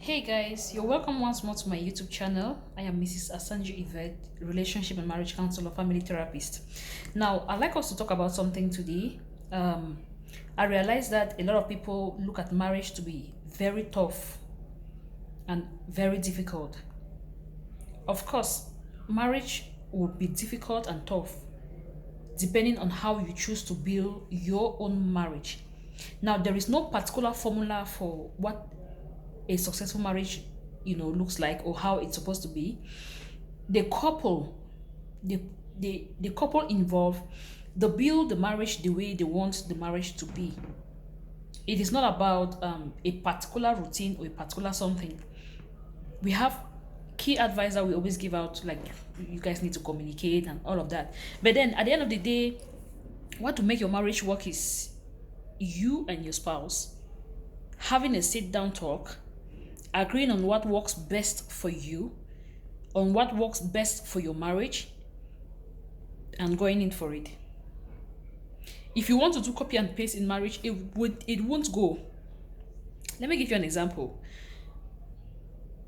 Hey guys, you're welcome once more to my YouTube channel. I am Mrs. Asanju Yvette, relationship and marriage counselor, family therapist. Now, I'd like us to talk about something today. Um, I realize that a lot of people look at marriage to be very tough and very difficult. Of course, marriage will be difficult and tough depending on how you choose to build your own marriage. Now, there is no particular formula for what a successful marriage looks like or how it's supposed to be. The couple, the the couple involved, they build the marriage the way they want the marriage to be. It is not about a particular routine or a particular something. We have key advice that we always give out, like you guys need to communicate and all of that. But then at the end of the day, what to make your marriage work is you and your spouse having a sit down talk, agreeing on what works best for you, on what works best for your marriage, and going in for it. If you want to do copy and paste in marriage, it won't go. Let me give you an example.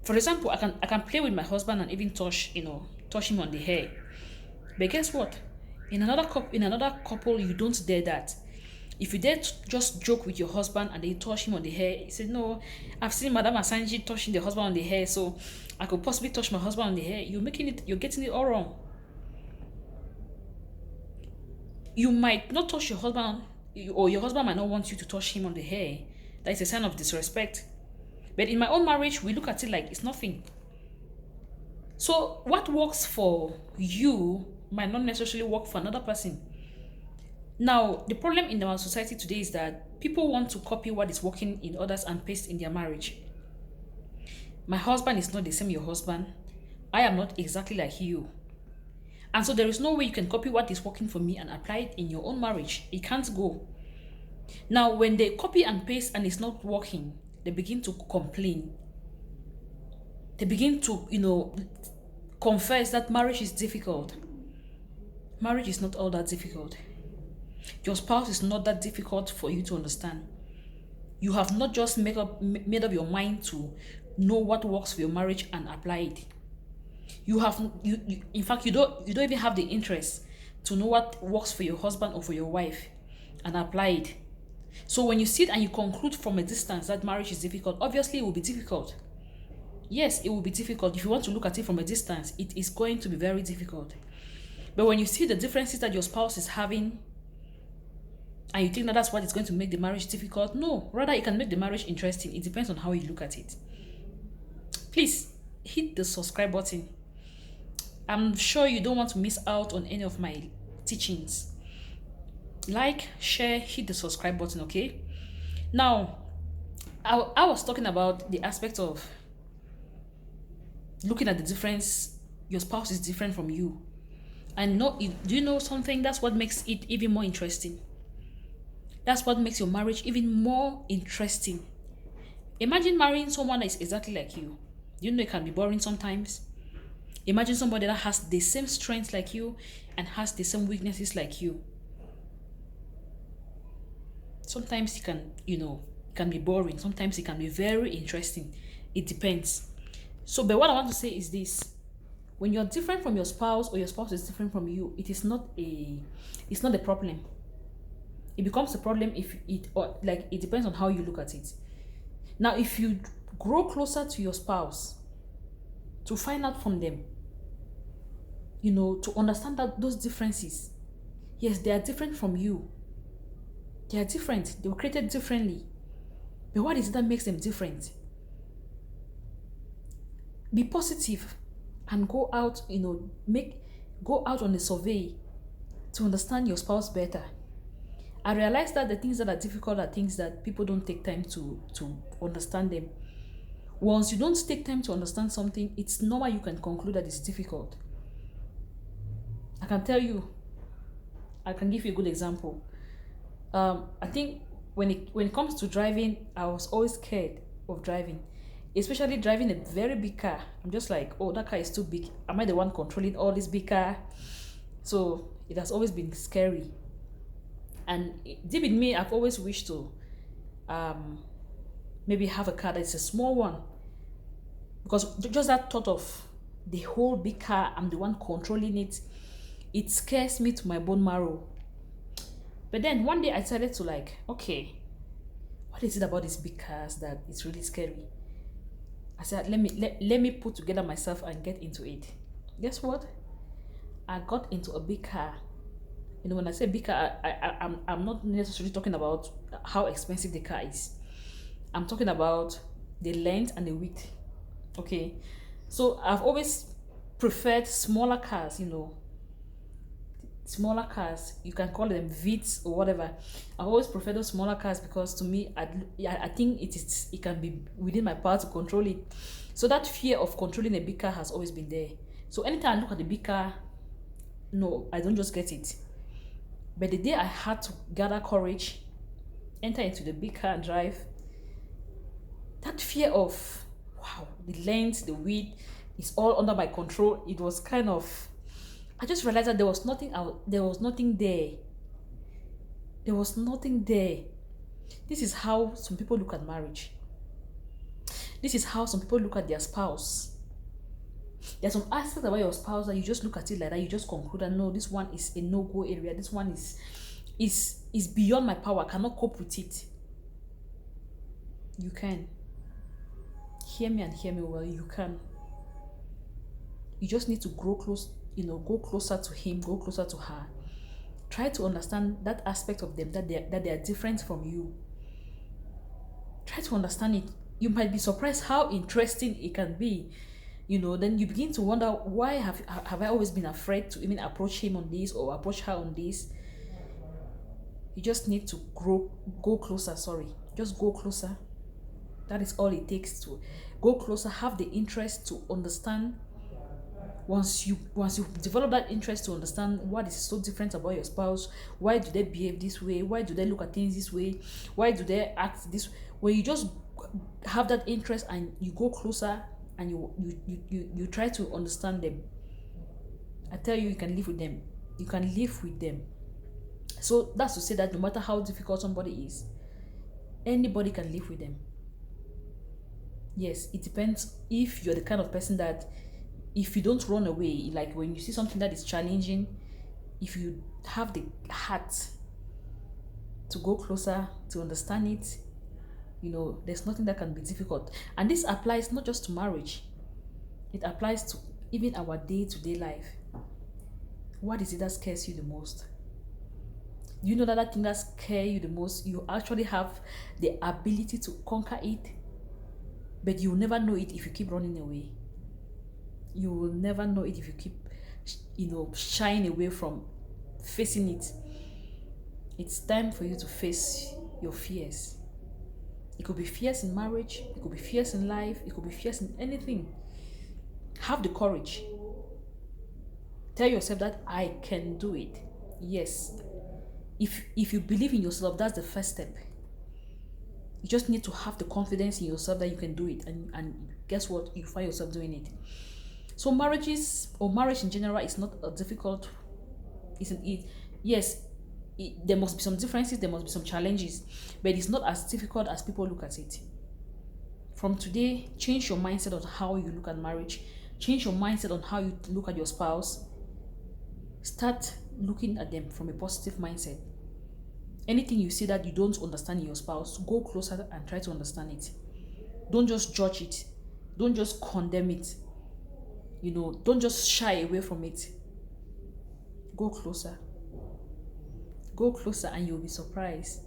For example, I can play with my husband and even touch him on the hair. But guess what? In another couple, you don't dare that. If you dare to just joke with your husband and they touch him on the hair, he said, "No, I've seen Madame Asanji touching the husband on the hair, so I could possibly touch my husband on the hair." You're getting it all wrong. You might not touch your husband, or your husband might not want you to touch him on the hair. That is a sign of disrespect. But in my own marriage, we look at it like it's nothing. So what works for you might not necessarily work for another person. Now, the problem in our society today is that people want to copy what is working in others and paste in their marriage. My husband is not the same your husband. I am not exactly like you. And so there is no way you can copy what is working for me and apply it in your own marriage. It can't go. Now, when they copy and paste and it's not working, they begin to complain. They begin to, confess that marriage is difficult. Marriage is not all that difficult. Your spouse is not that difficult for you to understand. You have not just made up your mind to know what works for your marriage and apply it. You in fact you don't even have the interest to know what works for your husband or for your wife and apply it. So when you sit and you conclude from a distance that marriage is difficult, obviously it will be difficult. Yes, it will be difficult. If you want to look at it from a distance, it is going to be very difficult. But when you see the differences that your spouse is having and you think that that's what is going to make the marriage difficult, no, rather it can make the marriage interesting. It depends on how you look at it. Please hit the subscribe button. I'm sure you don't want to miss out on any of my teachings. Like, share, hit the subscribe button, okay? Now, I was talking about the aspect of looking at the difference. Your spouse is different from you. And do you know something? That's what makes it even more interesting. That's what makes your marriage even more interesting. Imagine marrying someone that is exactly like you. You know it can be boring sometimes. Imagine somebody that has the same strengths like you and has the same weaknesses like you. Sometimes it can be boring. Sometimes it can be very interesting. It depends. So, but what I want to say is this: when you're different from your spouse or your spouse is different from you, it's not a problem. It becomes a problem if it depends on how you look at it. Now, if you grow closer to your spouse to find out from them, to understand that those differences, yes, they are different from you. They are different. They were created differently. But what is it that makes them different? Be positive and go out on a survey to understand your spouse better. I realize that the things that are difficult are things that people don't take time to understand them. Once you don't take time to understand something, it's normal you can conclude that it's difficult. I can tell you, I can give you a good example. I think when it comes to driving, I was always scared of driving, especially driving a very big car. I'm just like, oh, that car is too big. Am I the one controlling all this big car? So it has always been scary. And deep in me, I've always wished to maybe have a car that's a small one Because just that thought of the whole big car, I'm the one controlling it, it scares me to my bone marrow. But then one day I decided to like, okay, what is it about these big cars that it's really scary? I said, let me put together myself and get into it. Guess what? I got into a big car. You know, when I say big car, I'm not necessarily talking about how expensive the car is. I'm talking about the length and the width. Okay. So I've always preferred smaller cars, you know, smaller cars. You can call them Vitz or whatever. I always prefer those smaller cars because to me, I think it can be within my power to control it. So that fear of controlling a big car has always been there. So anytime I look at the big car, no, I don't just get it. But the day I had to gather courage, enter into the big car and drive, that fear of wow, the length, the width is all under my control. It was kind of, I just realized that there was nothing out, there was nothing there. There was nothing there. This is how some people look at marriage. This is how some people look at their spouse. There's some aspects about your spouse that you just look at it like that, you just conclude that no, this one is a no-go area. This one is beyond my power. I cannot cope with it. You can. Hear me and hear me well. You can. You just need to grow close, you know, go closer to him, go closer to her. Try to understand that aspect of them that they are different from you. Try to understand it. You might be surprised how interesting it can be. You know, then you begin to wonder, why have I always been afraid to even approach him on this or approach her on this? You just need to go closer, sorry. Just go closer. That is all it takes to go closer, have the interest to understand. Once you develop that interest to understand what is so different about your spouse, why do they behave this way, why do they look at things this way, why do they act this, when you just have that interest and you go closer and you try to understand them, I tell you, you can live with them. You can live with them. So that's to say that no matter how difficult somebody is, anybody can live with them. Yes, it depends if you're the kind of person that if you don't run away, like when you see something that is challenging, if you have the heart to go closer, to understand it, you know, there's nothing that can be difficult. And this applies not just to marriage, it applies to even our day-to-day life. What is it that scares you the most? You know that thing that scares you the most, you actually have the ability to conquer it, but you will never know it if you keep running away. You will never know it if you keep, you know, shying away from facing it. It's time for you to face your fears. It could be fears in marriage, it could be fears in life, it could be fears in anything. Have the courage. Tell yourself that I can do it. Yes. If you believe in yourself, that's the first step. You just need to have the confidence in yourself that you can do it, and guess what? You find yourself doing it. So marriages or marriage in general is not a difficult, isn't it? Yes, there must be some differences, there must be some challenges, but it's not as difficult as people look at it. From today, change your mindset on how you look at marriage. Change your mindset on how you look at your spouse. Start looking at them from a positive mindset. Anything you see that you don't understand in your spouse, go closer and try to understand it. Don't just judge it. Don't just condemn it. You know, don't just shy away from it. Go closer. Go closer and you'll be surprised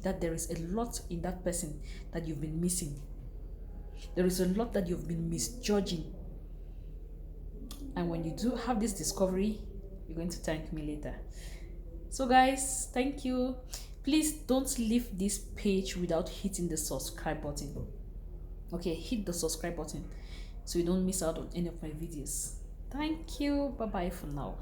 that there is a lot in that person that you've been missing. There is a lot that you've been misjudging. And when you do have this discovery, you're going to thank me later. So guys, thank you. Please don't leave this page without hitting the subscribe button. Okay, hit the subscribe button so you don't miss out on any of my videos. Thank you. Bye bye for now.